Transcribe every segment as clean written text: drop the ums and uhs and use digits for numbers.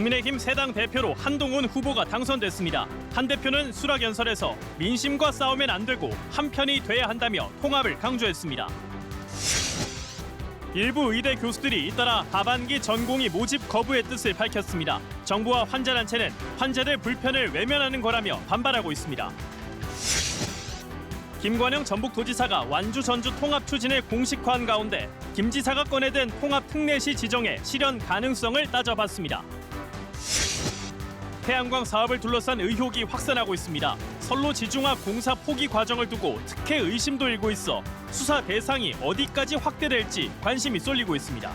국민의힘 새 당 대표로 한동훈 후보가 당선됐습니다. 한 대표는 수락연설에서 민심과 싸우면 안 되고 한편이 돼야 한다며 통합을 강조했습니다. 일부 의대 교수들이 잇따라 하반기 전공의 모집 거부의 뜻을 밝혔습니다. 정부와 환자단체는 환자들 불편을 외면하는 거라며 반발하고 있습니다. 김관영 전북도지사가 완주 전주 통합 추진을 공식화한 가운데 김 지사가 꺼내든 통합 특례시 지정의 실현 가능성을 따져봤습니다. 태양광 사업을 둘러싼 의혹이 확산하고 있습니다. 선로 지중화 공사 포기 과정을 두고 특혜 의심도 일고 있어 수사 대상이 어디까지 확대될지 관심이 쏠리고 있습니다.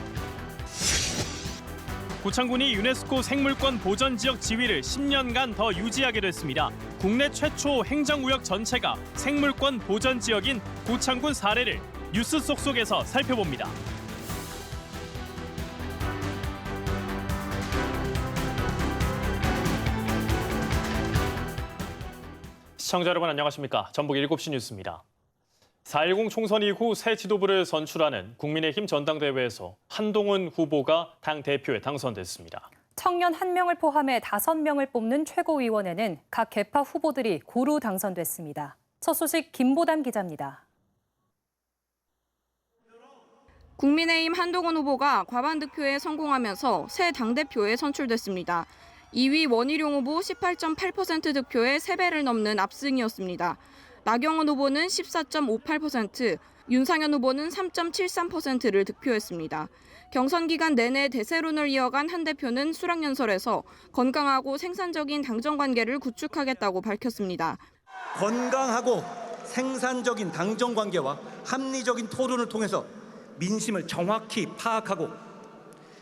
고창군이 유네스코 생물권 보전 지역 지위를 10년간 더 유지하게 됐습니다. 국내 최초 행정구역 전체가 생물권 보전 지역인 고창군 사례를 뉴스 속속에서 살펴봅니다. 시청자 여러분 안녕하십니까? 전북 7시 뉴스입니다. 4.10 총선 이후 새 지도부를 선출하는 국민의힘 전당대회에서 한동훈 후보가 당 대표에 당선됐습니다. 청년 1명을 포함해 5명을 뽑는 최고위원회는 각 계파 후보들이 고루 당선됐습니다. 첫 소식 김보담 기자입니다. 국민의힘 한동훈 후보가 과반 득표에 성공하면서 새 당대표에 선출됐습니다. 2위 원희룡 후보 18.8% 득표에 3배를 넘는 압승이었습니다. 나경원 후보는 14.58%, 윤상현 후보는 3.73%를 득표했습니다. 경선 기간 내내 대세론을 이어간 한 대표는 수락연설에서 건강하고 생산적인 당정 관계를 구축하겠다고 밝혔습니다. 건강하고 생산적인 당정 관계와 합리적인 토론을 통해서 민심을 정확히 파악하고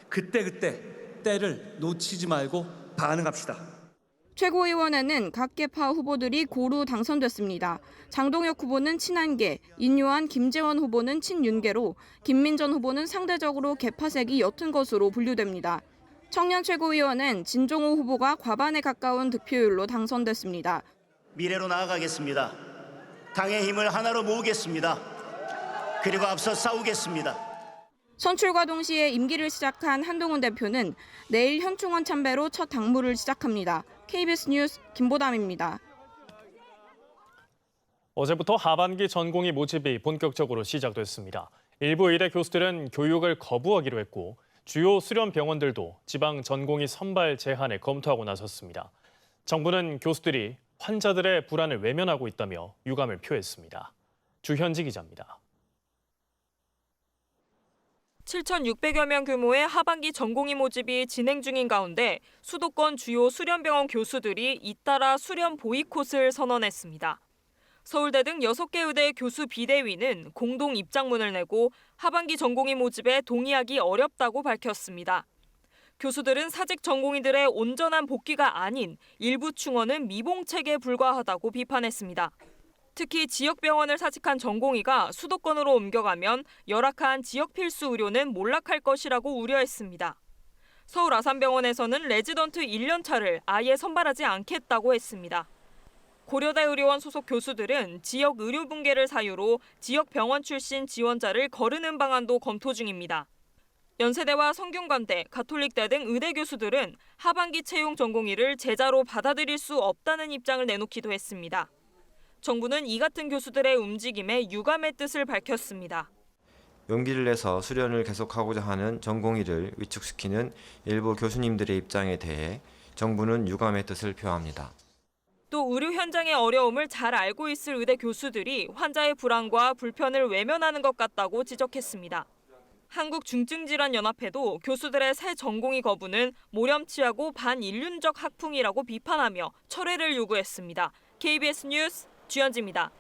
그때그때 때를 놓치지 말고 반응합시다. 최고위원회는 각 계파 후보들이 고루 당선됐습니다. 장동혁 후보는 친한계, 인요한 김재원 후보는 친윤계로 김민전 후보는 상대적으로 계파색이 옅은 것으로 분류됩니다. 청년 최고위원은 진종호 후보가 과반에 가까운 득표율로 당선됐습니다. 미래로 나아가겠습니다. 당의 힘을 하나로 모으겠습니다. 그리고 앞서 싸우겠습니다. 선출과 동시에 임기를 시작한 한동훈 대표는 내일 현충원 참배로 첫 당무를 시작합니다. KBS 뉴스 김보담입니다. 어제부터 하반기 전공의 모집이 본격적으로 시작됐습니다. 일부 의대 교수들은 교육을 거부하기로 했고 주요 수련 병원들도 지방 전공의 선발 제한을 검토하고 나섰습니다. 정부는 교수들이 환자들의 불안을 외면하고 있다며 유감을 표했습니다. 주현지 기자입니다. 7,600여 명 규모의 하반기 전공의 모집이 진행 중인 가운데 수도권 주요 수련병원 교수들이 잇따라 수련 보이콧을 선언했습니다. 서울대 등 6개 의대 교수 비대위는 공동 입장문을 내고 하반기 전공의 모집에 동의하기 어렵다고 밝혔습니다. 교수들은 사직 전공의들의 온전한 복귀가 아닌 일부 충원은 미봉책에 불과하다고 비판했습니다. 특히 지역병원을 사직한 전공의가 수도권으로 옮겨가면 열악한 지역 필수 의료는 몰락할 것이라고 우려했습니다. 서울 아산병원에서는 레지던트 1년차를 아예 선발하지 않겠다고 했습니다. 고려대 의료원 소속 교수들은 지역 의료 붕괴를 사유로 지역 병원 출신 지원자를 거르는 방안도 검토 중입니다. 연세대와 성균관대, 가톨릭대 등 의대 교수들은 하반기 채용 전공의를 제자로 받아들일 수 없다는 입장을 내놓기도 했습니다. 정부는 이 같은 교수들의 움직임에 유감의 뜻을 밝혔습니다. 용기를 내서 수련을 계속하고자 하는 전공의를 위축시키는 일부 교수님들의 입장에 대해 정부는 유감의 뜻을 표합니다. 또 의료 현장의 어려움을 잘 알고 있을 의대 교수들이 환자의 불안과 불편을 외면하는 것 같다고 지적했습니다. 한국중증질환연합회도 교수들의 새 전공의 거부는 모렴치하고 반인륜적 학풍이라고 비판하며 철회를 요구했습니다. KBS 뉴스 주현지입니다.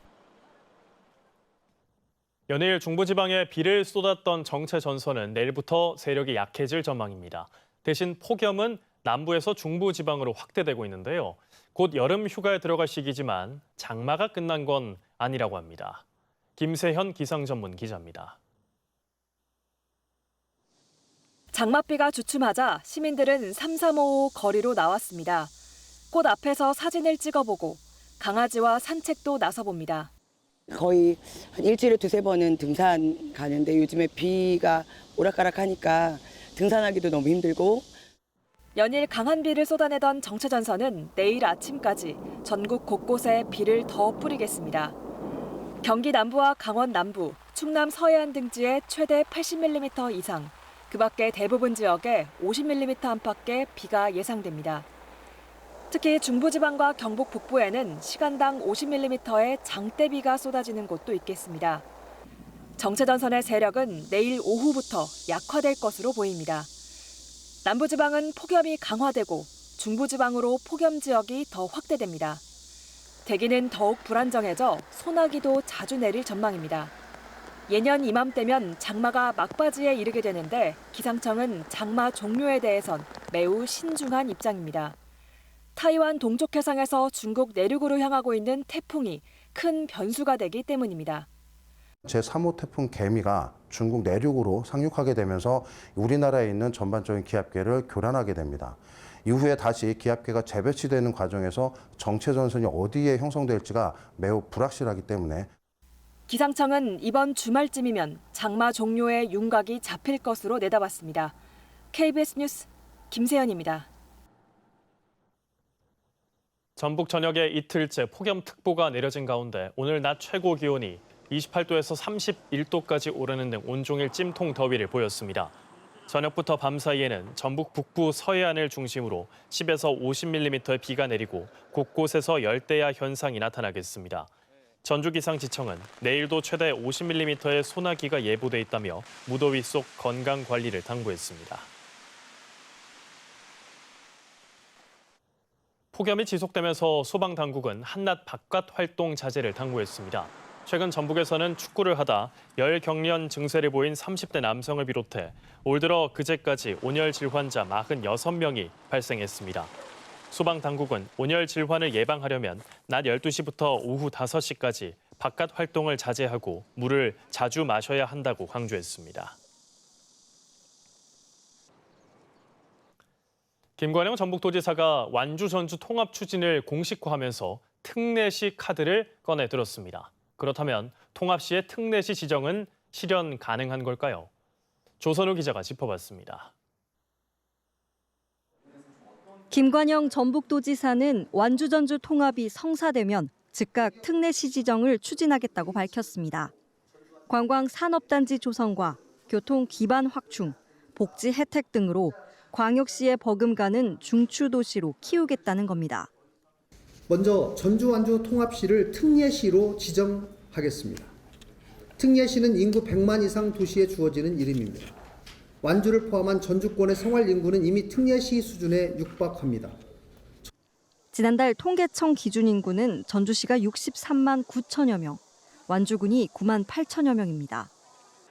연일 중부지방에 비를 쏟았던 정체 전선은 내일부터 세력이 약해질 전망입니다. 대신 폭염은 남부에서 중부지방으로 확대되고 있는데요. 곧 여름 휴가에 들어갈 시기지만 장마가 끝난 건 아니라고 합니다. 김세현 기상전문 기자입니다. 장맛비가 주춤하자 시민들은 삼삼오오 거리로 나왔습니다. 꽃 앞에서 사진을 찍어보고 강아지와 산책도 나서봅니다. 거의 한 일주일에 2-3번은 등산 가는데 요즘에 비가 오락가락하니까 등산하기도 너무 힘들고. 연일 강한 비를 쏟아내던 정체전선은 내일 아침까지 전국 곳곳에 비를 더 뿌리겠습니다. 경기 남부와 강원 남부, 충남 서해안 등지에 최대 80mm 이상, 그 밖에 대부분 지역에 50mm 안팎의 비가 예상됩니다. 특히 중부지방과 경북 북부에는 시간당 50mm의 장대비가 쏟아지는 곳도 있겠습니다. 정체전선의 세력은 내일 오후부터 약화될 것으로 보입니다. 남부지방은 폭염이 강화되고 중부지방으로 폭염 지역이 더 확대됩니다. 대기는 더욱 불안정해져 소나기도 자주 내릴 전망입니다. 예년 이맘때면 장마가 막바지에 이르게 되는데 기상청은 장마 종료에 대해선 매우 신중한 입장입니다. 타이완 동쪽 해상에서 중국 내륙으로 향하고 있는 태풍이 큰 변수가 되기 때문입니다. 제3호 태풍 개미가 중국 내륙으로 상륙하게 되면서 우리나라에 있는 전반적인 기압계를 교란하게 됩니다. 이후에 다시 기압계가 재배치되는 과정에서 정체전선이 어디에 형성될지가 매우 불확실하기 때문에 기상청은 이번 주말쯤이면 장마 종료의 윤곽이 잡힐 것으로 내다봤습니다. KBS 뉴스 김세연입니다. 전북 전역에 이틀째 폭염특보가 내려진 가운데 오늘 낮 최고 기온이 28도에서 31도까지 오르는 등 온종일 찜통 더위를 보였습니다. 저녁부터 밤 사이에는 전북 북부 서해안을 중심으로 10에서 50mm의 비가 내리고 곳곳에서 열대야 현상이 나타나겠습니다. 전주기상지청은 내일도 최대 50mm의 소나기가 예보돼 있다며 무더위 속 건강 관리를 당부했습니다. 폭염이 지속되면서 소방당국은 한낮 바깥 활동 자제를 당부했습니다. 최근 전북에서는 축구를 하다 열 경련 증세를 보인 30대 남성을 비롯해 올 들어 그제까지 온열 질환자 46명이 발생했습니다. 소방당국은 온열 질환을 예방하려면 낮 12시부터 오후 5시까지 바깥 활동을 자제하고 물을 자주 마셔야 한다고 강조했습니다. 김관영 전북도지사가 완주 전주 통합 추진을 공식화하면서 특례시 카드를 꺼내 들었습니다. 그렇다면 통합 시의 특례시 지정은 실현 가능한 걸까요? 조선우 기자가 짚어봤습니다. 김관영 전북도지사는 완주 전주 통합이 성사되면 즉각 특례시 지정을 추진하겠다고 밝혔습니다. 관광 산업단지 조성과 교통 기반 확충, 복지 혜택 등으로 광역시의 버금가는 중추도시로 키우겠다는 겁니다. 먼저 전주 완주 통합시를 특례시로 지정하겠습니다. 특례시는 인구 100만 이상 도시에 주어지는 이름입니다. 완주를 포함한 전주권의 생활 인구는 이미 특례시 수준에 육박합니다. 지난달 통계청 기준 인구는 전주시가 63만 9천여 명, 완주군이 9만 8천여 명입니다.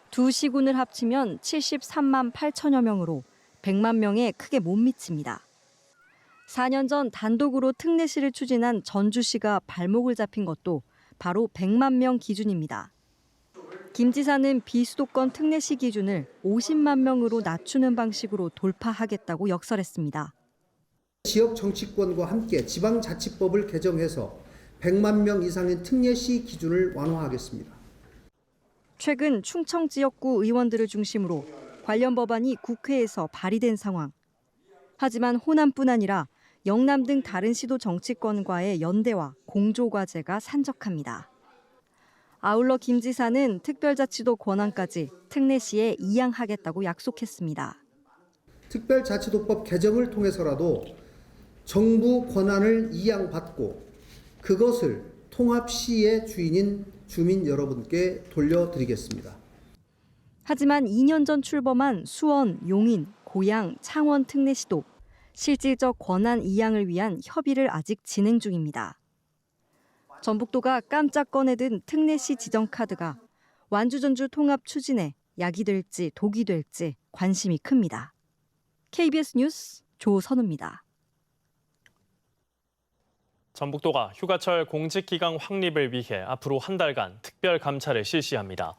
두 시군을 합치면 73만 8천여 명으로 100만 명에 크게 못 미칩니다. 4년 전 단독으로 특례시를 추진한 전주시가 발목을 잡힌 것도 바로 100만 명 기준입니다. 김 지사는 비수도권 특례시 기준을 50만 명으로 낮추는 방식으로 돌파하겠다고 역설했습니다. 지역 정치권과 함께 지방자치법을 개정해서 100만 명 이상의 특례시 기준을 완화하겠습니다. 최근 충청 지역구 의원들을 중심으로 관련 법안이 국회에서 발의된 상황. 하지만 호남뿐 아니라 영남 등 다른 시도 정치권과의 연대와 공조과제가 산적합니다. 아울러 김 지사는 특별자치도 권한까지 특례시에 이양하겠다고 약속했습니다. 특별자치도법 개정을 통해서라도 정부 권한을 이양받고 그것을 통합시의 주인인 주민 여러분께 돌려드리겠습니다. 하지만 2년 전 출범한 수원, 용인, 고양, 창원 특례시도 실질적 권한 이양을 위한 협의를 아직 진행 중입니다. 전북도가 깜짝 꺼내든 특례시 지정 카드가 완주 전주 통합 추진에 약이 될지 독이 될지 관심이 큽니다. KBS 뉴스 조선우입니다. 전북도가 휴가철 공직기강 확립을 위해 앞으로 한 달간 특별 감찰을 실시합니다.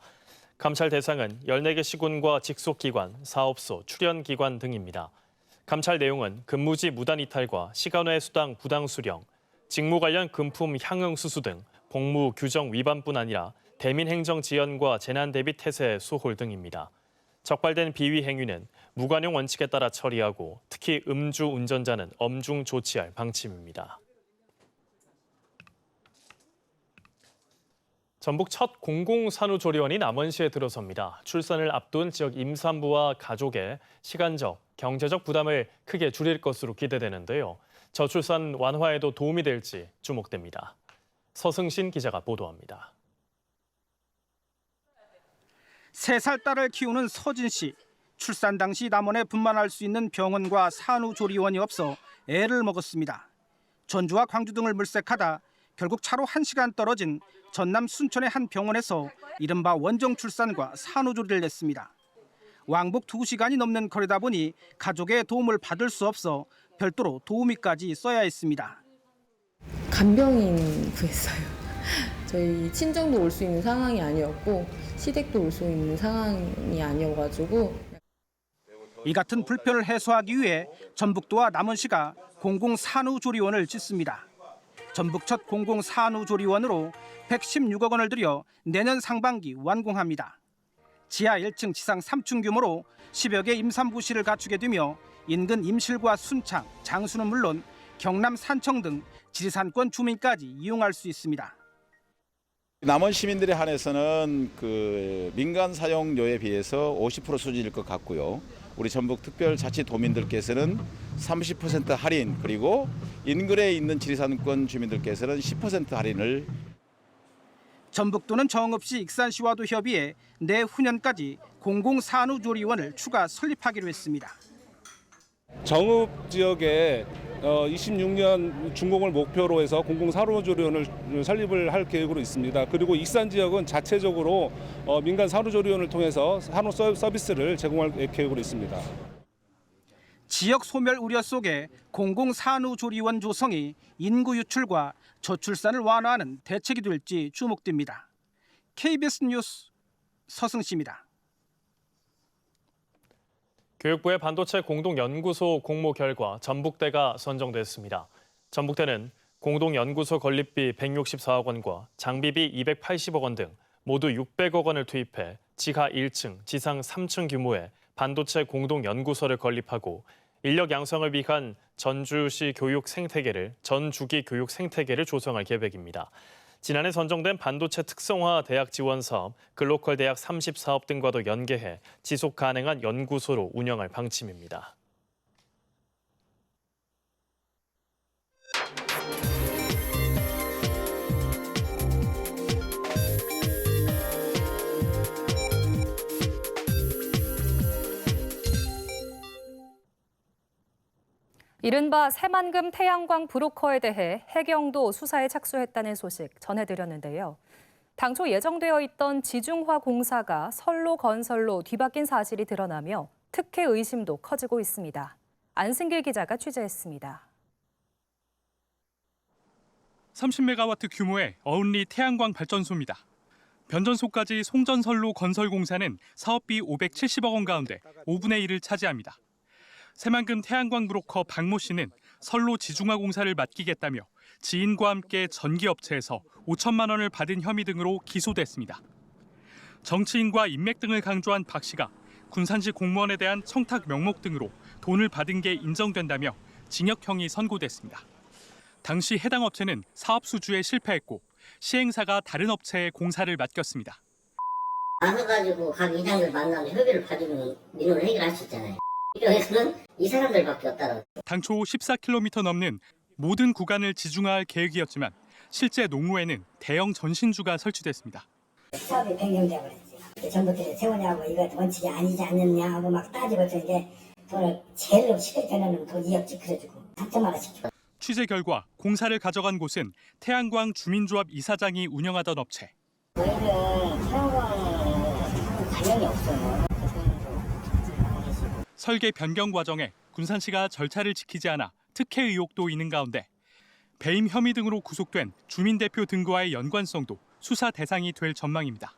감찰 대상은 14개 시군과 직속기관, 사업소, 출연기관 등입니다. 감찰 내용은 근무지 무단 이탈과 시간외 수당 부당 수령, 직무 관련 금품 향응 수수 등 복무 규정 위반뿐 아니라 대민 행정 지연과 재난 대비 태세 소홀 등입니다. 적발된 비위 행위는 무관용 원칙에 따라 처리하고 특히 음주 운전자는 엄중 조치할 방침입니다. 전북 첫 공공산후조리원이 남원시에 들어섭니다. 출산을 앞둔 지역 임산부와 가족의 시간적, 경제적 부담을 크게 줄일 것으로 기대되는데요. 저출산 완화에도 도움이 될지 주목됩니다. 서승신 기자가 보도합니다. 3살 딸을 키우는 서진 씨. 출산 당시 남원에 분만할 수 있는 병원과 산후조리원이 없어 애를 먹었습니다. 전주와 광주 등을 물색하다 결국 차로 1시간 떨어진 전남 순천의 한 병원에서 이른바 원정 출산과 산후조리를 냈습니다. 왕복 2시간이 넘는 거리다 보니 가족의 도움을 받을 수 없어 별도로 도우미까지 써야 했습니다. 간병인 구했어요. 저희 친정도 올 수 있는 상황이 아니었고 시댁도 올 수 있는 상황이 아니어가지고. 이 같은 불편을 해소하기 위해 전북도와 남원시가 공공산후조리원을 짓습니다. 전북 첫 공공산후조리원으로 116억 원을 들여 내년 상반기 완공합니다. 지하 1층, 지상 3층 규모로 10여 개 임산부실을 갖추게 되며 인근 임실과 순창, 장수는 물론 경남 산청 등 지리산권 주민까지 이용할 수 있습니다. 남원 시민들에 한해서는 민간 사용료에 비해서 50% 수준일 것 같고요. 우리 전북 특별자치도민들께서는 30% 할인, 그리고 인근에 있는 지리산권 주민들께서는 10% 할인을. 전북도는 정읍시 익산시와도 협의해 내후년까지 공공산후조리원을 추가 설립하기로 했습니다. 정읍 지역에 26년 준공을 목표로 해서 공공산후조리원을 설립을 할 계획으로 있습니다. 그리고 익산 지역은 자체적으로 민간 산후조리원을 통해서 산후 서비스를 제공할 계획으로 있습니다. 지역 소멸 우려 속에 공공산후조리원 조성이 인구 유출과 저출산을 완화하는 대책이 될지 주목됩니다. KBS 뉴스 서승씨입니다. 교육부의 반도체 공동연구소 공모 결과 전북대가 선정됐습니다. 전북대는 공동연구소 건립비 164억 원과 장비비 280억 원 등 모두 600억 원을 투입해 지하 1층, 지상 3층 규모의 반도체 공동연구소를 건립하고 인력 양성을 위한 전주기 교육 생태계를 조성할 계획입니다. 지난해 선정된 반도체 특성화 대학 지원 사업, 글로컬 대학 30사업 등과도 연계해 지속 가능한 연구소로 운영할 방침입니다. 이른바 새만금 태양광 브로커에 대해 해경도 수사에 착수했다는 소식 전해드렸는데요. 당초 예정되어 있던 지중화 공사가 선로건설로 뒤바뀐 사실이 드러나며 특혜 의심도 커지고 있습니다. 안승길 기자가 취재했습니다. 30메가와트 규모의 어운리 태양광 발전소입니다. 변전소까지 송전선로 건설 공사는 사업비 570억 원 가운데 5분의 1을 차지합니다. 새만금 태양광 브로커 박모 씨는 선로 지중화 공사를 맡기겠다며 지인과 함께 전기업체에서 5천만 원을 받은 혐의 등으로 기소됐습니다. 정치인과 인맥 등을 강조한 박 씨가 군산시 공무원에 대한 청탁 명목 등으로 돈을 받은 게 인정된다며 징역형이 선고됐습니다. 당시 해당 업체는 사업 수주에 실패했고 시행사가 다른 업체에 공사를 맡겼습니다. 나서가지고 각 이장들 만나서 협의를 봐주면 민원을 해결할 수 있잖아요. 여기서는 이 사람들밖에 없다는. 당초 14km 넘는 모든 구간을 지중화할 계획이었지만 실제 농로에는 대형 전신주가 설치됐습니다. 사업이 변경되고 그랬지. 전부터 세우냐고 이거 원칙이 아니지 않느냐 하고 막 따지고 이제 돈을 제일로 쉽게 되려면 돈 2억씩 그래주고 3천만 원씩 줘. 취재 결과 공사를 가져간 곳은 태양광 주민조합 이사장이 운영하던 업체. 저희는 태양광 관련이 없어요. 설계 변경 과정에 군산시가 절차를 지키지 않아 특혜 의혹도 있는 가운데 배임 혐의 등으로 구속된 주민 대표 등과의 연관성도 수사 대상이 될 전망입니다.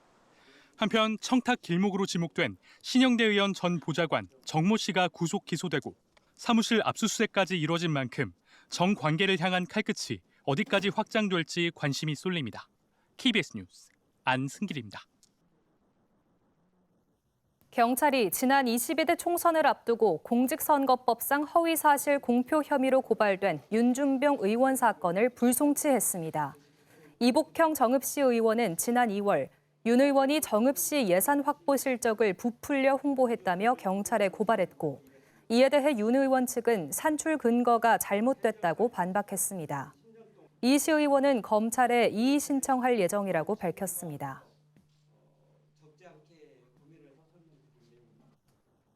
한편 청탁 길목으로 지목된 신영대 의원 전 보좌관 정모 씨가 구속 기소되고 사무실 압수수색까지 이뤄진 만큼 정관계를 향한 칼끝이 어디까지 확장될지 관심이 쏠립니다. KBS 뉴스 안승길입니다. 경찰이 지난 22대 총선을 앞두고 공직선거법상 허위사실 공표 혐의로 고발된 윤준병 의원 사건을 불송치했습니다. 이복형 정읍시 의원은 지난 2월 윤 의원이 정읍시 예산 확보 실적을 부풀려 홍보했다며 경찰에 고발했고 이에 대해 윤 의원 측은 산출 근거가 잘못됐다고 반박했습니다. 이 시 의원은 검찰에 이의 신청할 예정이라고 밝혔습니다.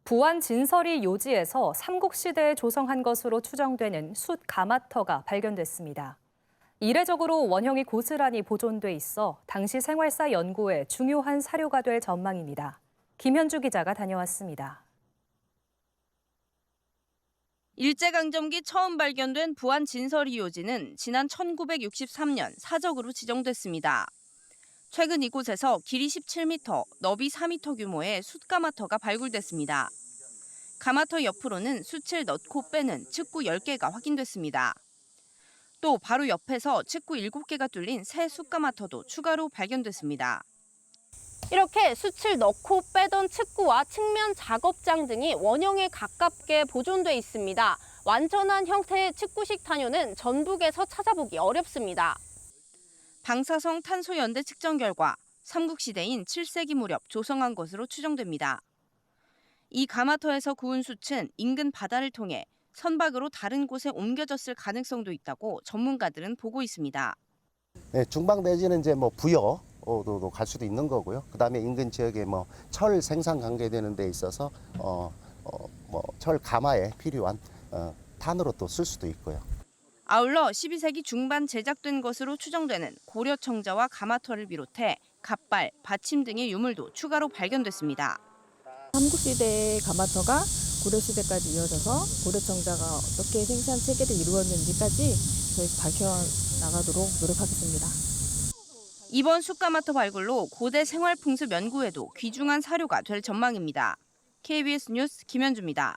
부안 진서리 요지에서 삼국시대에 조성한 것으로 추정되는 숯 가마터가 발견됐습니다. 이례적으로 원형이 고스란히 보존돼 있어 당시 생활사 연구에 중요한 사료가 될 전망입니다. 김현주 기자가 다녀왔습니다. 일제강점기 처음 발견된 부안 진서리 요지는 지난 1963년 사적으로 지정됐습니다. 최근 이곳에서 길이 17m, 너비 4m 규모의 숯가마터가 발굴됐습니다. 가마터 옆으로는 숯을 넣고 빼는 측구 10개가 확인됐습니다. 또 바로 옆에서 측구 7개가 뚫린 새 숯가마터도 추가로 발견됐습니다. 이렇게 숯을 넣고 빼던 측구와 측면 작업장 등이 원형에 가깝게 보존돼 있습니다. 완전한 형태의 측구식 탄효는 전북에서 찾아보기 어렵습니다. 방사성 탄소 연대 측정 결과 삼국시대인 7세기 무렵 조성한 것으로 추정됩니다. 이 가마터에서 구운 숯은 인근 바다를 통해 선박으로 다른 곳에 옮겨졌을 가능성도 있다고 전문가들은 보고 있습니다. 네, 중박 내지는 이제 부여도 갈 수도 있는 거고요. 그다음에 인근 지역에 철 생산 관계되는 데 있어서 철 가마에 필요한 탄으로 또 쓸 수도 있고요. 아울러 12세기 중반 제작된 것으로 추정되는 고려 청자와 가마터를 비롯해 갓발, 받침 등의 유물도 추가로 발견됐습니다. 삼국시대의 가마터가 고려시대까지 이어져서 고려청자가 어떻게 생산 체계를 이루었는지까지 저희 밝혀나가도록 노력하겠습니다. 이번 숯가마터 발굴로 고대 생활풍습 연구에도 귀중한 사료가 될 전망입니다. KBS 뉴스 김현주입니다.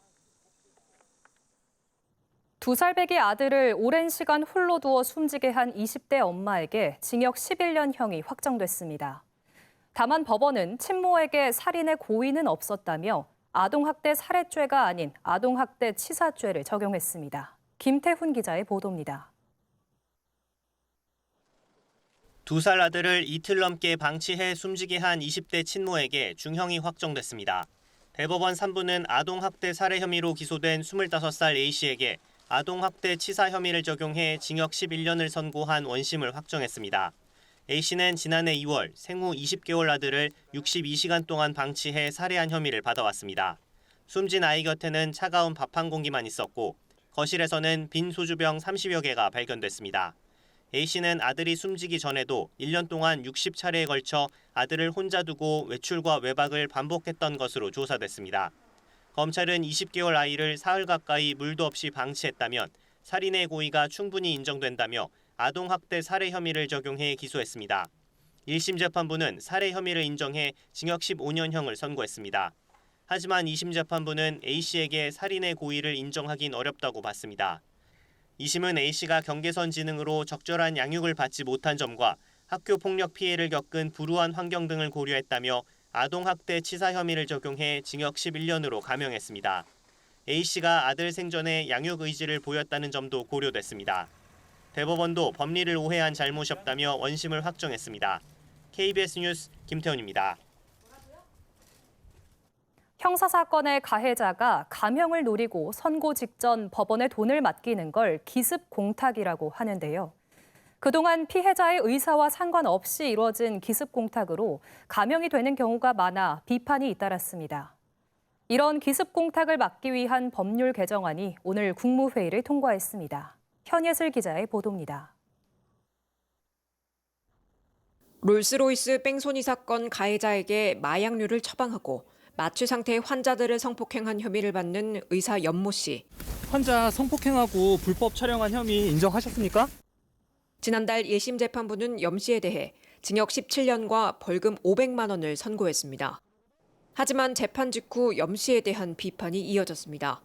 2살배기 아들을 오랜 시간 홀로 두어 숨지게 한 20대 엄마에게 징역 11년형이 확정됐습니다. 다만 법원은 친모에게 살인의 고의는 없었다며 아동학대 살해죄가 아닌 아동학대 치사죄를 적용했습니다. 김태훈 기자의 보도입니다. 2살 아들을 이틀 넘게 방치해 숨지게 한 20대 친모에게 중형이 확정됐습니다. 대법원 3부는 아동학대 살해 혐의로 기소된 25살 A씨에게 아동학대 치사 혐의를 적용해 징역 11년을 선고한 원심을 확정했습니다. A씨는 지난해 2월 생후 20개월 아들을 62시간 동안 방치해 살해한 혐의를 받아왔습니다. 숨진 아이 곁에는 차가운 밥 한 공기만 있었고 거실에서는 빈 소주병 30여 개가 발견됐습니다. A씨는 아들이 숨지기 전에도 1년 동안 60차례에 걸쳐 아들을 혼자 두고 외출과 외박을 반복했던 것으로 조사됐습니다. 검찰은 20개월 아이를 사흘 가까이 물도 없이 방치했다면 살인의 고의가 충분히 인정된다며 아동학대 살해 혐의를 적용해 기소했습니다. 1심 재판부는 살해 혐의를 인정해 징역 15년형을 선고했습니다. 하지만 2심 재판부는 A씨에게 살인의 고의를 인정하긴 어렵다고 봤습니다. 2심은 A씨가 경계선 지능으로 적절한 양육을 받지 못한 점과 학교 폭력 피해를 겪은 불우한 환경 등을 고려했다며 아동학대 치사 혐의를 적용해 징역 11년으로 감형했습니다. A씨가 아들 생전에 양육 의지를 보였다는 점도 고려됐습니다. 대법원도 법리를 오해한 잘못이 없다며 원심을 확정했습니다. KBS 뉴스 김태훈입니다. 형사사건의 가해자가 감형을 노리고 선고 직전 법원에 돈을 맡기는 걸 기습공탁이라고 하는데요. 그동안 피해자의 의사와 상관없이 이루어진 기습공탁으로 감형이 되는 경우가 많아 비판이 잇따랐습니다. 이런 기습공탁을 막기 위한 법률 개정안이 오늘 국무회의를 통과했습니다. 현예슬 기자의 보도입니다. 롤스로이스 뺑소니 사건 가해자에게 마약류를 처방하고 마취 상태의 환자들을 성폭행한 혐의를 받는 의사 연모 씨. 환자 성폭행하고 불법 촬영한 혐의 인정하셨습니까? 지난달 1심 재판부는 염 씨에 대해 징역 17년과 벌금 500만 원을 선고했습니다. 하지만 재판 직후 염 씨에 대한 비판이 이어졌습니다.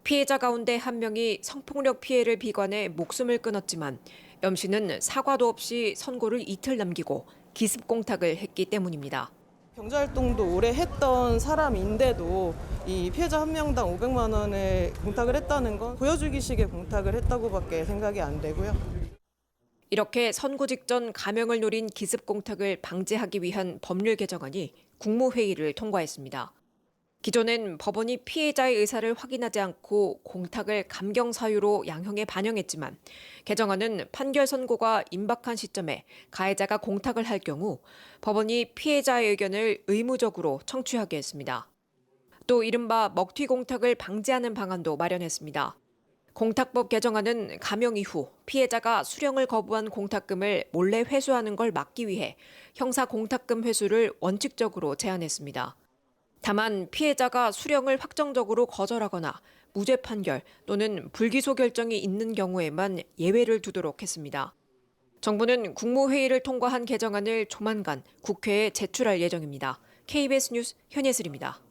피해자 가운데 한 명이 성폭력 피해를 비관해 목숨을 끊었지만 염 씨는 사과도 없이 선고를 이틀 남기고 기습공탁을 했기 때문입니다. 경제활동도 오래 했던 사람인데도 이 피해자 한 명당 500만 원을 공탁을 했다는 건 보여주기식의 공탁을 했다고밖에 생각이 안 되고요. 이렇게 선고 직전 감형을 노린 기습 공탁을 방지하기 위한 법률 개정안이 국무회의를 통과했습니다. 기존엔 법원이 피해자의 의사를 확인하지 않고 공탁을 감경 사유로 양형에 반영했지만 개정안은 판결 선고가 임박한 시점에 가해자가 공탁을 할 경우 법원이 피해자의 의견을 의무적으로 청취하게 했습니다. 또 이른바 먹튀 공탁을 방지하는 방안도 마련했습니다. 공탁법 개정안은 감형 이후 피해자가 수령을 거부한 공탁금을 몰래 회수하는 걸 막기 위해 형사 공탁금 회수를 원칙적으로 제한했습니다. 다만 피해자가 수령을 확정적으로 거절하거나 무죄 판결 또는 불기소 결정이 있는 경우에만 예외를 두도록 했습니다. 정부는 국무회의를 통과한 개정안을 조만간 국회에 제출할 예정입니다. KBS 뉴스 현예슬입니다.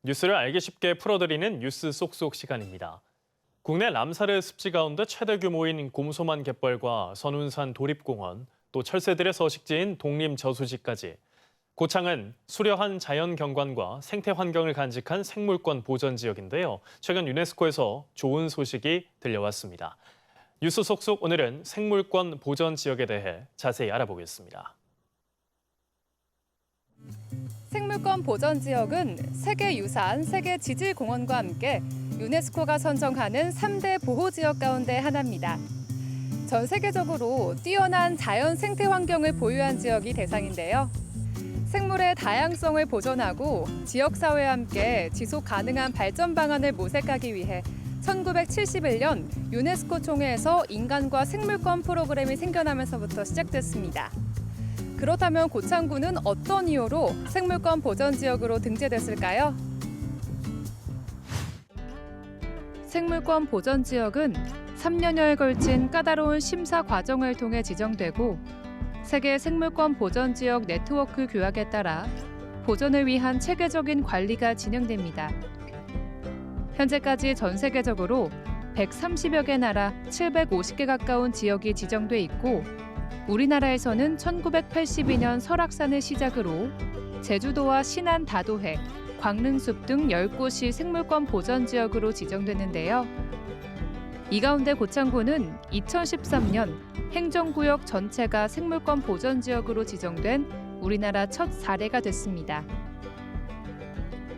뉴스를 알기 쉽게 풀어드리는 뉴스 쏙쏙 시간입니다. 국내 람사르 습지 가운데 최대 규모인 곰소만 갯벌과 선운산 도립공원, 또 철새들의 서식지인 독림저수지까지 고창은 수려한 자연 경관과 생태 환경을 간직한 생물권 보전 지역인데요. 최근 유네스코에서 좋은 소식이 들려왔습니다. 뉴스 속속 오늘은 생물권 보전 지역에 대해 자세히 알아보겠습니다. 생물권 보전 지역은 세계유산, 세계지질공원과 함께 유네스코가 선정하는 3대 보호지역 가운데 하나입니다. 전 세계적으로 뛰어난 자연 생태 환경을 보유한 지역이 대상인데요. 생물의 다양성을 보존하고 지역사회와 함께 지속 가능한 발전 방안을 모색하기 위해 1971년 유네스코 총회에서 인간과 생물권 프로그램이 생겨나면서부터 시작됐습니다. 그렇다면 고창군은 어떤 이유로 생물권 보전 지역으로 등재됐을까요? 생물권 보전 지역은 3년여에 걸친 까다로운 심사 과정을 통해 지정되고 세계 생물권 보전 지역 네트워크 규약에 따라 보존을 위한 체계적인 관리가 진행됩니다. 현재까지 전 세계적으로 130여 개 나라 750개 가까운 지역이 지정돼 있고 우리나라에서는 1982년 설악산을 시작으로 제주도와 신안 다도해, 광릉숲 등 10곳이 생물권 보전 지역으로 지정됐는데요. 이 가운데 고창군은 2013년 행정구역 전체가 생물권 보전 지역으로 지정된 우리나라 첫 사례가 됐습니다.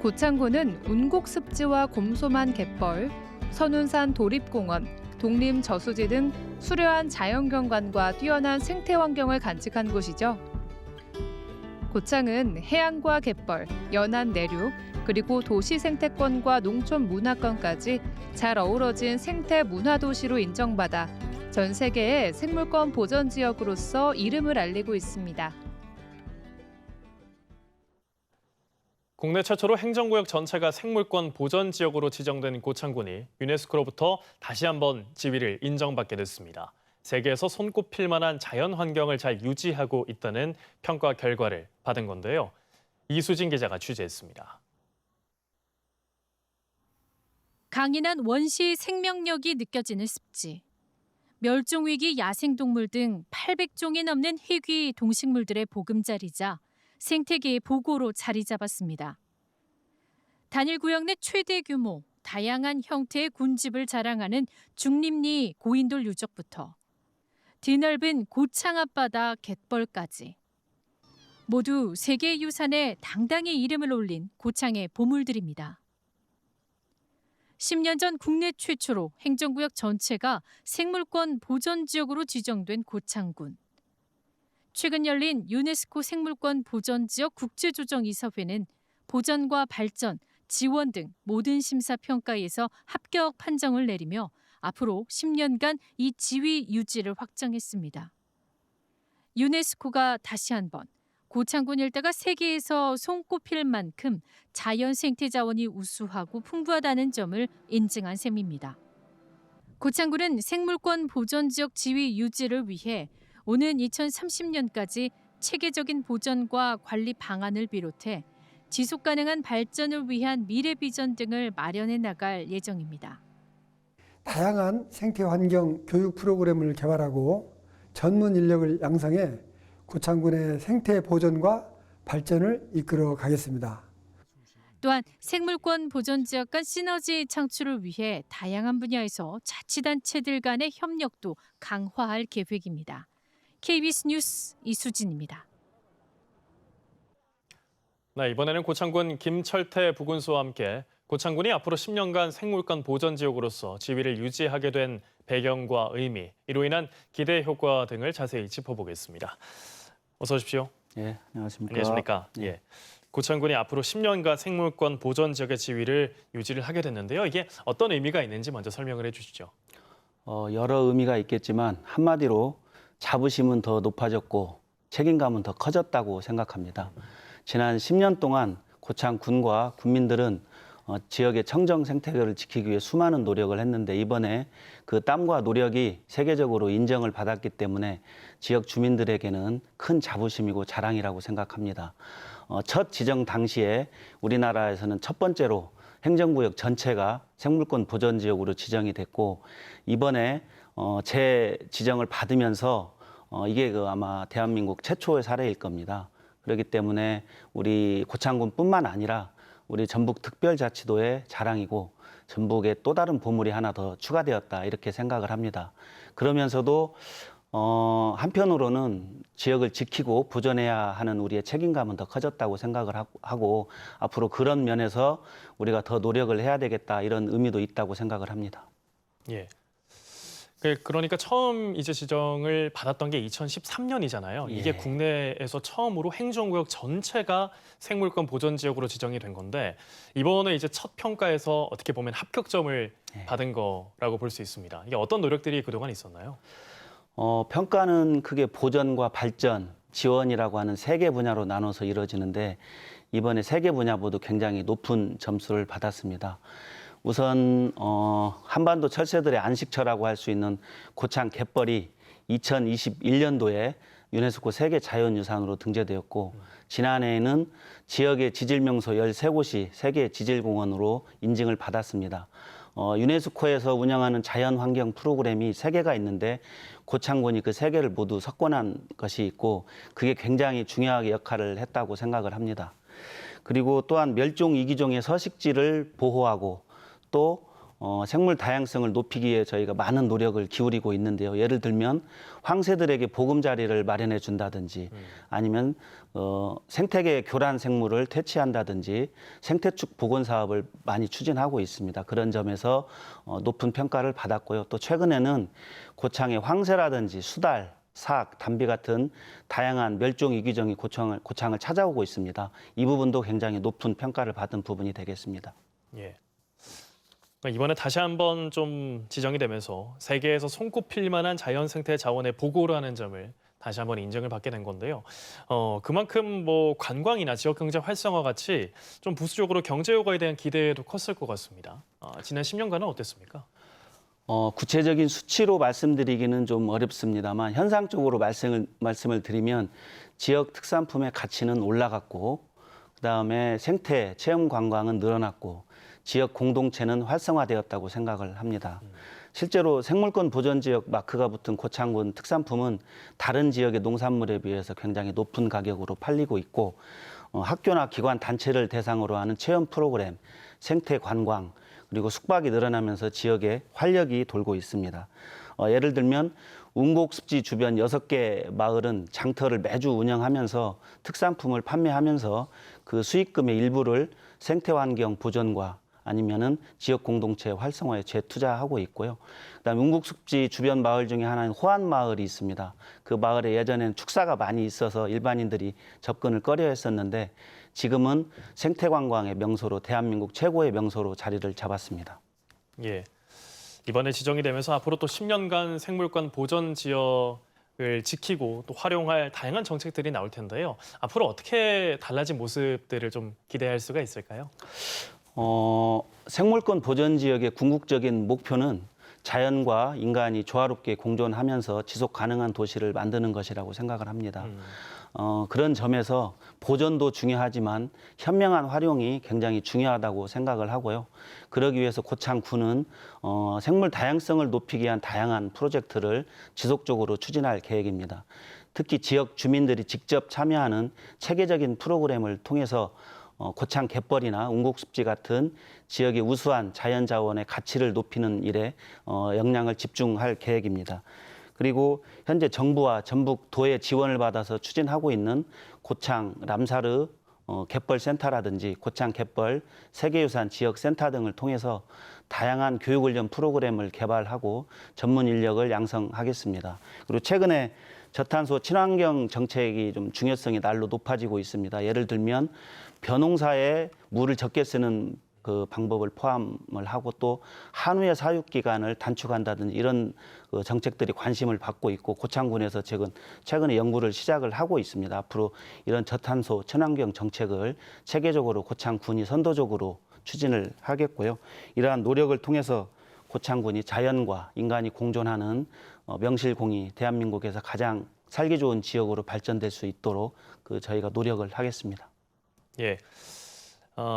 고창군은 운곡습지와 곰소만 갯벌, 선운산 도립공원, 독림저수지 등 수려한 자연경관과 뛰어난 생태 환경을 간직한 곳이죠. 고창은 해안과 갯벌, 연안 내륙, 그리고 도시 생태권과 농촌 문화권까지 잘 어우러진 생태 문화도시로 인정받아 전 세계의 생물권 보전 지역으로서 이름을 알리고 있습니다. 국내 최초로 행정구역 전체가 생물권 보전 지역으로 지정된 고창군이 유네스코로부터 다시 한번 지위를 인정받게 됐습니다. 세계에서 손꼽힐 만한 자연 환경을 잘 유지하고 있다는 평가 결과를 받은 건데요. 이수진 기자가 취재했습니다. 강인한 원시 생명력이 느껴지는 습지. 멸종위기 야생동물 등 800종이 넘는 희귀 동식물들의 보금자리자 생태계의 보고로 자리 잡았습니다. 단일 구역 내 최대 규모, 다양한 형태의 군집을 자랑하는 중림리 고인돌 유적부터 드넓은 고창 앞바다 갯벌까지 모두 세계유산에 당당히 이름을 올린 고창의 보물들입니다. 10년 전 국내 최초로 행정구역 전체가 생물권 보전 지역으로 지정된 고창군. 최근 열린 유네스코 생물권 보전지역 국제조정이사회는 보전과 발전, 지원 등 모든 심사 평가에서 합격 판정을 내리며 앞으로 10년간 이 지위 유지를 확정했습니다. 유네스코가 다시 한번 고창군 일대가 세계에서 손꼽힐 만큼 자연 생태 자원이 우수하고 풍부하다는 점을 인증한 셈입니다. 고창군은 생물권 보전지역 지위 유지를 위해 오는 2030년까지 체계적인 보전과 관리 방안을 비롯해 지속 가능한 발전을 위한 미래 비전 등을 마련해 나갈 예정입니다. 다양한 생태 환경 교육 프로그램을 개발하고 전문 인력을 양성해 고창군의 생태 보존과 발전을 이끌어 가겠습니다. 또한 생물권 보존 지역 간 시너지 창출을 위해 다양한 분야에서 자치단체들 간의 협력도 강화할 계획입니다. KBS 뉴스 이수진입니다. 네, 이번에는 고창군 김철태 부군수와 함께 고창군이 앞으로 10년간 생물권 보전 지역으로서 지위를 유지하게 된 배경과 의미, 이로 인한 기대 효과 등을 자세히 짚어보겠습니다. 어서 오십시오. 예, 안녕하십니까. 안녕하십니까. 예. 고창군이 앞으로 10년간 생물권 보전 지역의 지위를 유지를 하게 됐는데요. 이게 어떤 의미가 있는지 먼저 설명을 해주시죠. 여러 의미가 있겠지만 한마디로 자부심은 더 높아졌고 책임감은 더 커졌다고 생각합니다. 지난 10년 동안 고창군과 군민들은 지역의 청정 생태계를 지키기 위해 수많은 노력을 했는데 이번에 그 땀과 노력이 세계적으로 인정을 받았기 때문에 지역 주민들에게는 큰 자부심이고 자랑이라고 생각합니다. 첫 지정 당시에 우리나라에서는 첫 번째로 행정구역 전체가 생물권 보전 지역으로 지정이 됐고 이번에 재지정을 받으면서 이게 아마 대한민국 최초의 사례일 겁니다. 그렇기 때문에 우리 고창군뿐만 아니라 우리 전북특별자치도의 자랑이고 전북에 또 다른 보물이 하나 더 추가되었다 이렇게 생각을 합니다. 그러면서도 한편으로는 지역을 지키고 보존해야 하는 우리의 책임감은 더 커졌다고 생각을 하고 앞으로 그런 면에서 우리가 더 노력을 해야 되겠다 이런 의미도 있다고 생각을 합니다. 예. 그러니까 처음 이제 지정을 받았던 게 2013년이잖아요. 예. 이게 국내에서 처음으로 행정구역 전체가 생물권 보전 지역으로 지정이 된 건데 이번에 이제 첫 평가에서 어떻게 보면 합격점을 받은 거라고 볼 수 있습니다. 이게 어떤 노력들이 그동안 있었나요? 평가는 크게 보전과 발전, 지원이라고 하는 3개 분야로 나눠서 이루어지는데 이번에 3개 분야 모두 굉장히 높은 점수를 받았습니다. 우선 한반도 철새들의 안식처라고 할 수 있는 고창 갯벌이 2021년도에 유네스코 세계 자연유산으로 등재되었고 지난해에는 지역의 지질명소 13곳이 세계 지질공원으로 인증을 받았습니다. 유네스코에서 운영하는 자연환경 프로그램이 3개가 있는데 고창군이 그 3개를 모두 석권한 것이 있고 그게 굉장히 중요하게 역할을 했다고 생각을 합니다. 그리고 또한 멸종 위기종의 서식지를 보호하고 또 생물 다양성을 높이기 위해 저희가 많은 노력을 기울이고 있는데요. 예를 들면 황새들에게 보금자리를 마련해 준다든지 아니면 생태계 교란 생물을 퇴치한다든지 생태축 복원 사업을 많이 추진하고 있습니다. 그런 점에서 높은 평가를 받았고요. 또 최근에는 고창의 황새라든지 수달, 삭, 담비 같은 다양한 멸종 위기종이 고창을 찾아오고 있습니다. 이 부분도 굉장히 높은 평가를 받은 부분이 되겠습니다. 예. 이번에 다시 한번 좀 지정이 되면서 세계에서 손꼽힐 만한 자연 생태 자원의 보고라는 점을 다시 한번 인정을 받게 된 건데요. 그만큼 뭐 관광이나 지역 경제 활성화 같이 좀 부수적으로 경제 효과에 대한 기대도 컸을 것 같습니다. 지난 10년간은 어땠습니까? 구체적인 수치로 말씀드리기는 좀 어렵습니다만 현상적으로 말씀을 드리면 지역 특산품의 가치는 올라갔고 그다음에 생태 체험 관광은 늘어났고 지역 공동체는 활성화되었다고 생각을 합니다. 실제로 생물권 보전지역 마크가 붙은 고창군 특산품은 다른 지역의 농산물에 비해서 굉장히 높은 가격으로 팔리고 있고 학교나 기관 단체를 대상으로 하는 체험 프로그램, 생태 관광, 그리고 숙박이 늘어나면서 지역에 활력이 돌고 있습니다. 예를 들면 운곡습지 주변 6개 마을은 장터를 매주 운영하면서 특산품을 판매하면서 그 수익금의 일부를 생태환경 보전과 아니면은 지역 공동체 활성화에 재투자하고 있고요. 그다음에 운곡습지 주변 마을 중에 하나인 호안마을이 있습니다. 그 마을에 예전에는 축사가 많이 있어서 일반인들이 접근을 꺼려했었는데 지금은 생태관광의 명소로 대한민국 최고의 명소로 자리를 잡았습니다. 예. 이번에 지정이 되면서 앞으로 또 10년간 생물권 보전 지역을 지키고 또 활용할 다양한 정책들이 나올 텐데요. 앞으로 어떻게 달라진 모습들을 좀 기대할 수가 있을까요? 생물권 보전 지역의 궁극적인 목표는 자연과 인간이 조화롭게 공존하면서 지속 가능한 도시를 만드는 것이라고 생각을 합니다. 그런 점에서 보존도 중요하지만 현명한 활용이 굉장히 중요하다고 생각을 하고요. 그러기 위해서 고창군은 생물 다양성을 높이기 위한 다양한 프로젝트를 지속적으로 추진할 계획입니다. 특히 지역 주민들이 직접 참여하는 체계적인 프로그램을 통해서 고창 갯벌이나 운곡습지 같은 지역의 우수한 자연자원의 가치를 높이는 일에 역량을 집중할 계획입니다. 그리고 현재 정부와 전북도의 지원을 받아서 추진하고 있는 고창 람사르 갯벌센터라든지 고창 갯벌 세계유산 지역센터 등을 통해서 다양한 교육훈련 프로그램을 개발하고 전문 인력을 양성하겠습니다. 그리고 최근에 저탄소 친환경 정책이 좀 중요성이 날로 높아지고 있습니다. 예를 들면 벼농사에 물을 적게 쓰는 그 방법을 포함을 하고 또 한우의 사육 기간을 단축한다든지 이런 그 정책들이 관심을 받고 있고 고창군에서 최근에 연구를 시작을 하고 있습니다. 앞으로 이런 저탄소 친환경 정책을 체계적으로 고창군이 선도적으로 추진을 하겠고요. 이러한 노력을 통해서 고창군이 자연과 인간이 공존하는 명실공히 대한민국에서 가장 살기 좋은 지역으로 발전될 수 있도록 저희가 노력을 하겠습니다. 예.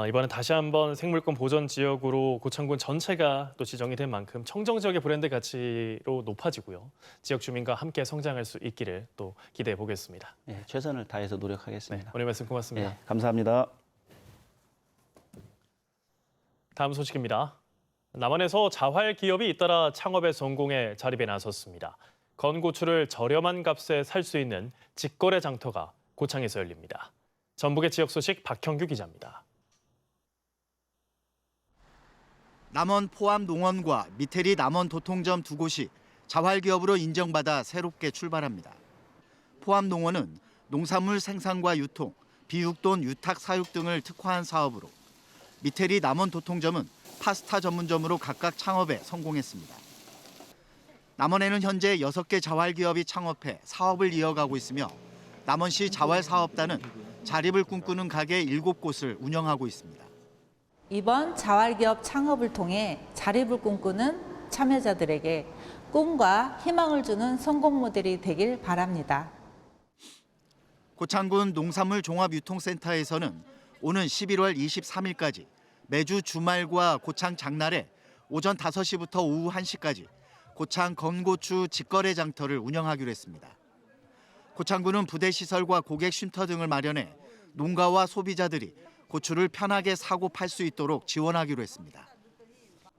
이번엔 다시 한번 생물권 보전 지역으로 고창군 전체가 또 지정이 된 만큼 청정 지역의 브랜드 가치로 높아지고요. 지역 주민과 함께 성장할 수 있기를 또 기대해 보겠습니다. 네, 최선을 다해서 노력하겠습니다. 네, 오늘 말씀 고맙습니다. 네, 감사합니다. 다음 소식입니다. 남원에서 자활 기업이 잇따라 창업에 성공해 자립에 나섰습니다. 건고추를 저렴한 값에 살 수 있는 직거래 장터가 고창에서 열립니다. 전북의 지역 소식 박형규 기자입니다. 남원 포함 농원과 미테리 남원 도통점 두 곳이 자활기업으로 인정받아 새롭게 출발합니다. 포함 농원은 농산물 생산과 유통, 비육돈 유탁 사육 등을 특화한 사업으로 미테리 남원 도통점은 파스타 전문점으로 각각 창업에 성공했습니다. 남원에는 현재 6개 자활기업이 창업해 사업을 이어가고 있으며 남원시 자활사업단은 자립을 꿈꾸는 가게 7곳을 운영하고 있습니다. 이번 자활기업 창업을 통해 자립을 꿈꾸는 참여자들에게 꿈과 희망을 주는 성공 모델이 되길 바랍니다. 고창군 농산물 종합유통센터에서는 오는 11월 23일까지 매주 주말과 고창 장날에 오전 5시부터 오후 1시까지 고창 건고추 직거래 장터를 운영하기로 했습니다. 고창군은 부대시설과 고객 쉼터 등을 마련해 농가와 소비자들이 고추를 편하게 사고 팔 수 있도록 지원하기로 했습니다.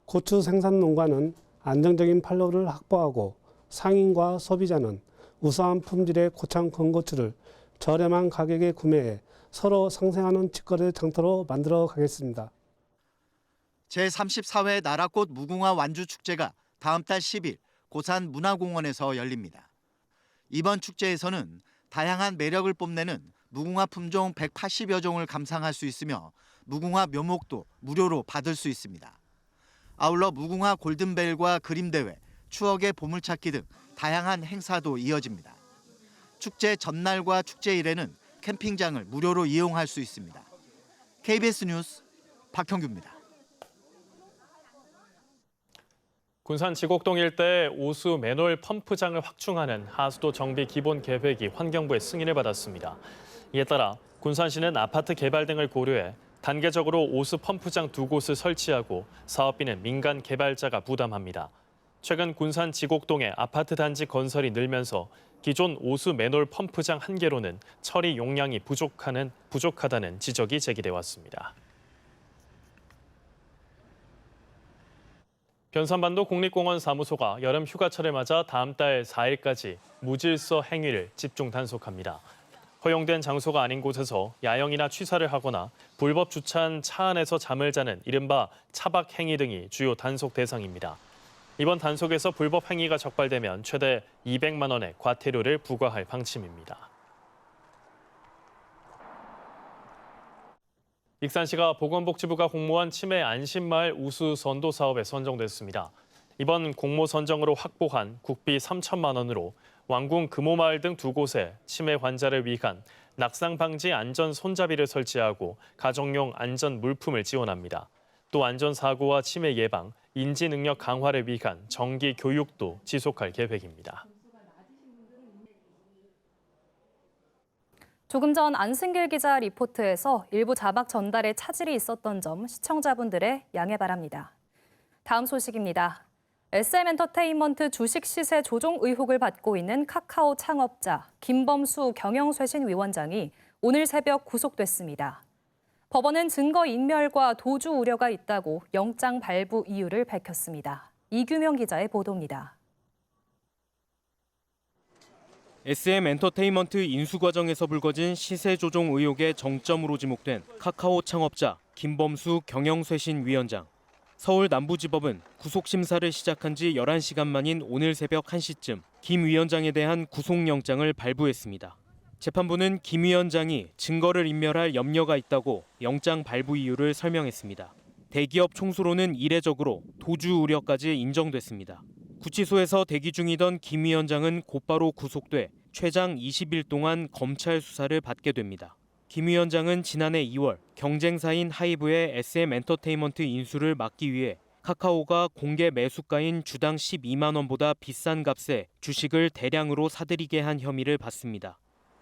고추 생산 농가는 안정적인 판로를 확보하고 상인과 소비자는 우수한 품질의 고창 건고추를 저렴한 가격에 구매해 서로 상생하는 직거래 장터로 만들어 가겠습니다. 제34회 나라꽃 무궁화 완주축제가 다음 달 10일 고산 문화공원에서 열립니다. 이번 축제에서는 다양한 매력을 뽐내는 무궁화 품종 180여 종을 감상할 수 있으며 무궁화 묘목도 무료로 받을 수 있습니다. 아울러 무궁화 골든벨과 그림대회, 추억의 보물찾기 등 다양한 행사도 이어집니다. 축제 전날과 축제일에는 캠핑장을 무료로 이용할 수 있습니다. KBS 뉴스 박형규입니다. 군산 지곡동 일대 오수 맨홀 펌프장을 확충하는 하수도 정비 기본 계획이 환경부의 승인을 받았습니다. 이에 따라 군산시는 아파트 개발 등을 고려해 단계적으로 오수 펌프장 2곳을 설치하고 사업비는 민간 개발자가 부담합니다. 최근 군산 지곡동의 아파트 단지 건설이 늘면서 기존 오수 맨홀 펌프장 1개로는 처리 용량이 부족하다는 지적이 제기돼 왔습니다. 변산반도 국립공원 사무소가 여름 휴가철을 맞아 다음 달 4일까지 무질서 행위를 집중 단속합니다. 허용된 장소가 아닌 곳에서 야영이나 취사를 하거나 불법 주차한 차 안에서 잠을 자는 이른바 차박 행위 등이 주요 단속 대상입니다. 이번 단속에서 불법 행위가 적발되면 최대 200만 원의 과태료를 부과할 방침입니다. 익산시가 보건복지부가 공모한 치매 안심마을 우수 선도 사업에 선정됐습니다. 이번 공모 선정으로 확보한 국비 3천만 원으로 왕궁 금호마을 등 2곳에 치매 환자를 위한 낙상 방지 안전 손잡이를 설치하고 가정용 안전 물품을 지원합니다. 또 안전사고와 치매 예방, 인지 능력 강화를 위한 정기 교육도 지속할 계획입니다. 조금 전 안승길 기자 리포트에서 일부 자막 전달에 차질이 있었던 점 시청자분들의 양해 바랍니다. 다음 소식입니다. SM엔터테인먼트 주식 시세 조종 의혹을 받고 있는 카카오 창업자 김범수 경영쇄신위원장이 오늘 새벽 구속됐습니다. 법원은 증거인멸과 도주 우려가 있다고 영장 발부 이유를 밝혔습니다. 이규명 기자의 보도입니다. SM엔터테인먼트 인수 과정에서 불거진 시세 조종 의혹의 정점으로 지목된 카카오 창업자 김범수 경영쇄신위원장. 서울 남부지법은 구속 심사를 시작한 지 11시간 만인 오늘 새벽 1시쯤 김 위원장에 대한 구속영장을 발부했습니다. 재판부는 김 위원장이 증거를 인멸할 염려가 있다고 영장 발부 이유를 설명했습니다. 대기업 총수로는 이례적으로 도주 우려까지 인정됐습니다. 구치소에서 대기 중이던 김 위원장은 곧바로 구속돼 최장 20일 동안 검찰 수사를 받게 됩니다. 김 위원장은 지난해 2월 경쟁사인 하이브의 SM엔터테인먼트 인수를 막기 위해 카카오가 공개 매수가인 주당 12만 원보다 비싼 값에 주식을 대량으로 사들이게 한 혐의를 받습니다.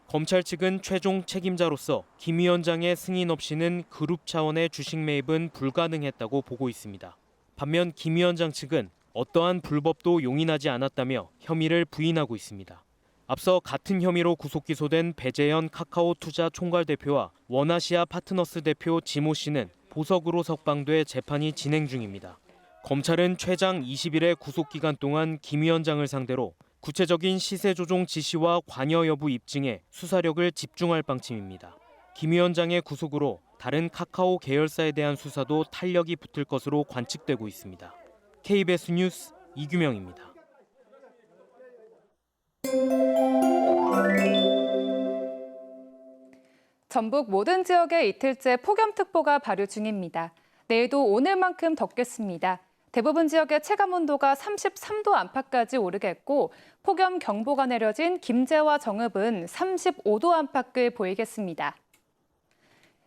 검찰 측은 최종 책임자로서 김 위원장의 승인 없이는 그룹 차원의 주식 매입은 불가능했다고 보고 있습니다. 반면 김 위원장 측은 어떠한 불법도 용인하지 않았다며 혐의를 부인하고 있습니다. 앞서 같은 혐의로 구속 기소된 배재현 카카오 투자 총괄 대표와 원아시아 파트너스 대표 지모 씨는 보석으로 석방돼 재판이 진행 중입니다. 검찰은 최장 20일의 구속 기간 동안 김 위원장을 상대로 구체적인 시세 조종 지시와 관여 여부 입증에 수사력을 집중할 방침입니다. 김 위원장의 구속으로 다른 카카오 계열사에 대한 수사도 탄력이 붙을 것으로 관측되고 있습니다. KBS 뉴스 이규명입니다. 전북 모든 지역에 이틀째 폭염특보가 발효 중입니다. 내일도 오늘만큼 덥겠습니다. 대부분 지역의 체감온도가 33도 안팎까지 오르겠고 폭염경보가 내려진 김제와 정읍은 35도 안팎을 보이겠습니다.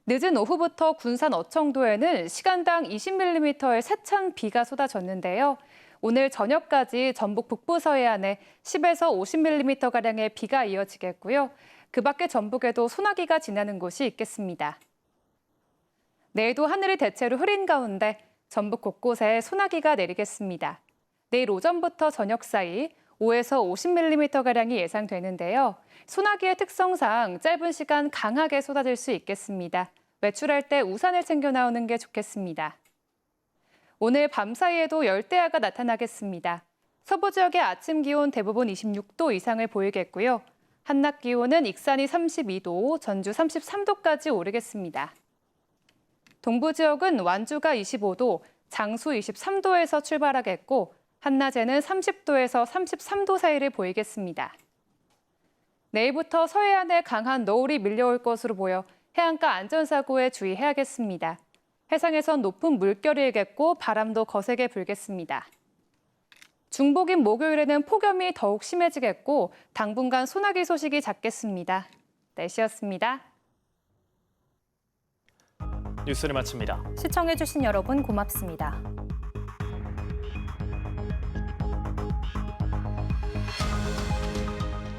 늦은 오후부터 군산 어청도에는 시간당 20mm의 세찬 비가 쏟아졌는데요. 오늘 저녁까지 전북 북부 서해안에 10에서 50mm가량의 비가 이어지겠고요. 그 밖에 전북에도 소나기가 지나는 곳이 있겠습니다. 내일도 하늘이 대체로 흐린 가운데 전북 곳곳에 소나기가 내리겠습니다. 내일 오전부터 저녁 사이 5에서 50mm가량이 예상되는데요. 소나기의 특성상 짧은 시간 강하게 쏟아질 수 있겠습니다. 외출할 때 우산을 챙겨 나오는 게 좋겠습니다. 오늘 밤 사이에도 열대야가 나타나겠습니다. 서부 지역의 아침 기온 대부분 26도 이상을 보이겠고요. 한낮 기온은 익산이 32도, 전주 33도까지 오르겠습니다. 동부 지역은 완주가 25도, 장수 23도에서 출발하겠고 한낮에는 30도에서 33도 사이를 보이겠습니다. 내일부터 서해안에 강한 너울이 밀려올 것으로 보여 해안가 안전사고에 주의해야겠습니다. 해상에선 높은 물결이 일겠고 바람도 거세게 불겠습니다. 중복인 목요일에는 폭염이 더욱 심해지겠고 당분간 소나기 소식이 잦겠습니다. 날씨였습니다. 뉴스를 마칩니다. 시청해주신 여러분 고맙습니다.